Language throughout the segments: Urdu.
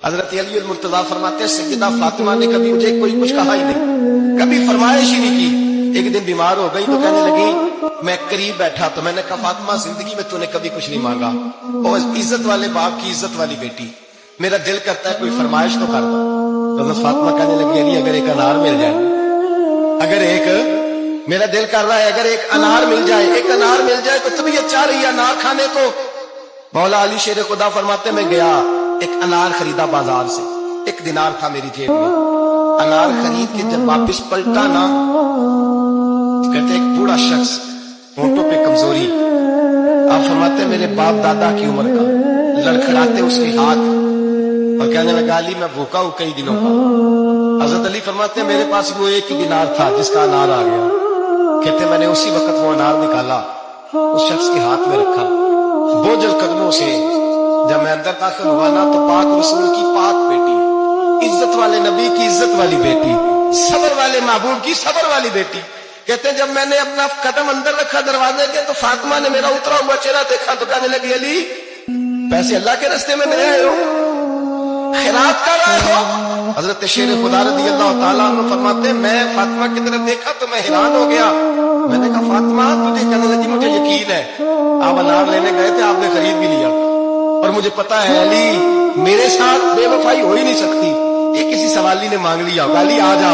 حضرت علی المرتضیٰ فرماتے ہیں سیدہ فاطمہ نے کبھی مجھے کوئی کچھ کہا ہی نہیں، کبھی فرمائش ہی نہیں کی۔ ایک دن بیمار ہو گئی تو کہنے لگی، میں قریب بیٹھا تو میں نے کہا فاطمہ زندگی میں تو نے کبھی کچھ نہیں مانگا، اور عزت والے باپ کی عزت والی بیٹی، میرا دل کرتا ہے کوئی فرمائش تو کر دو۔ تو حضرت فاطمہ کہنے لگی علی اگر ایک انار مل جائے، اگر ایک میرا دل کر رہا ہے اگر ایک انار مل جائے، ایک انار مل جائے تو طبیعت چاہ رہی ہے انار کھانے کو۔ مولا علی شیر خدا فرماتے میں گیا، ایک انار خریدا بازار سے، 1 دینار تھا میری جیب میں، انار خرید کے جب واپس پلٹا نا، کہتے ایک بوڑھا شخص، ہونٹوں پہ کمزوری، آپ فرماتے میرے باپ دادا کی عمر کا، لڑکھڑاتے اس کے ہاتھ اور کہنے لگا علی میں بھوکا ہوں کئی دنوں کا۔ حضرت علی فرماتے میرے پاس وہ 1 ہی دینار تھا جس کا انار آ گیا، کہتے میں نے اسی وقت وہ انار نکالا، اس شخص کے ہاتھ میں رکھا، بوجھل قدموں سے جب میں اندر داخل ہوا نا تو پاک رسول کی پاک بیٹی، عزت والے نبی کی عزت والی بیٹی، صبر والے محبوب کی صبر والی بیٹی، کہتے ہیں جب میں نے اپنا قدم اندر رکھا دروازے کے تو فاطمہ نے میرا اترا ہوا چہرہ دیکھا تو کہنے لگی علی پیسے اللہ کے راستے میں دے آئے ہو، خیرات کر رہے ہو؟ حضرت شیر خدا رضی اللہ تعالیٰ عنہ فرماتے میں فاطمہ کی طرف دیکھا تو میں حیران ہو گیا، میں نے کہا فاطمہ تجھے، کہنے لگی مجھے یقین ہے آپ انار لینے گئے تھے، آپ نے خرید بھی لیا اور مجھے پتا ہے علی میرے ساتھ بے وفائی ہو ہی نہیں سکتی، یہ کسی سوالی نے مانگ لیا ہوگا، علی آ جا،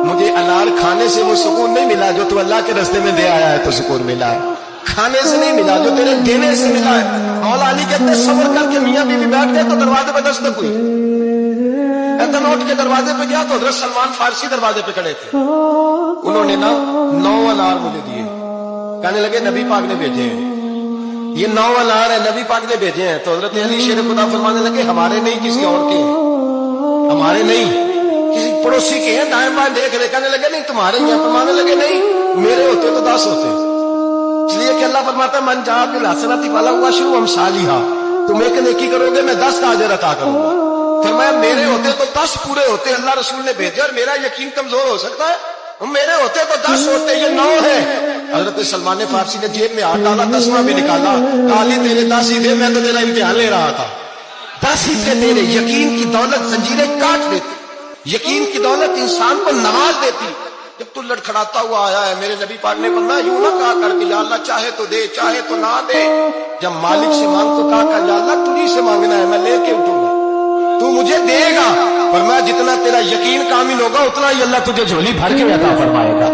مجھے انار کھانے سے وہ سکون نہیں ملا جو تو اللہ کے راستے میں دے آیا ہے تو سکون ملا ہے، کھانے سے نہیں ملا جو تیرے دینے سے ملا ہے۔ مولا علی کہتے ہیں صبر کر کے میاں بیوی بیٹھ گئے تو دروازے پہ دستک ہوئی، ایدن اٹھ کے دروازے پہ گیا تو حضرت سلمان فارسی دروازے پہ کھڑے تھے، انہوں نے نا 9 انار مجھے دیے، کہنے لگے نبی پاک نے بھیجے ہیں، یہ 9 انار ہے نبی پاک نے بھیجے ہیں۔ تو حضرت علی شیر خدا فرمانے لگے ہمارے نہیں کسی اور کے ہیں، ہمارے نہیں کسی پڑوسی کے ہیں، دائیں بائیں دیکھ رہے، کہنے لگے نہیں تمہارے ہیں، فرمانے لگے نہیں میرے ہوتے تو 10 ہوتے، اس لیے کہ اللہ فرماتا ہے من جاء بالحسنۃ فلہ عشر امثالھا، تم ایک نیکی کرو گے میں 10 کا اجر عطا کروں گا، فرمایا میرے ہوتے تو 10 پورے ہوتے، اللہ رسول نے بھیجا اور میرا یقین کمزور ہو سکتا ہے، میرے ہوتے تو 10 ہوتے، یہ 9 ہے۔ حضرت سلمان فارسی نے جیب میں ہاتھ ڈالا، 10واں بھی نکالا، کالی تیرے 10 ہی تھے، میں تو تیرا امتحان لے رہا تھا، 10 ہی تھے تیرے۔ یقین کی دولت زنجیریں کاٹ دیتی، یقین کی دولت انسان کو نواز دیتی۔ جب تو لڑکھڑاتا ہوا آیا ہے، میرے نبی پاک نے فرمایا یوں نہ کہا کر کہ یا اللہ چاہے تو دے چاہے تو نہ دے، جب مالک سے مانگ تو کہا کہ یا اللہ تجھی سے مانگنا ہے میں لے کے اٹھوں گا، تو مجھے دے گا، فرمایا جتنا تیرا یقین کامل ہوگا اتنا ہی اللہ تجھے جھولی بھر کے عطا فرمائے گا۔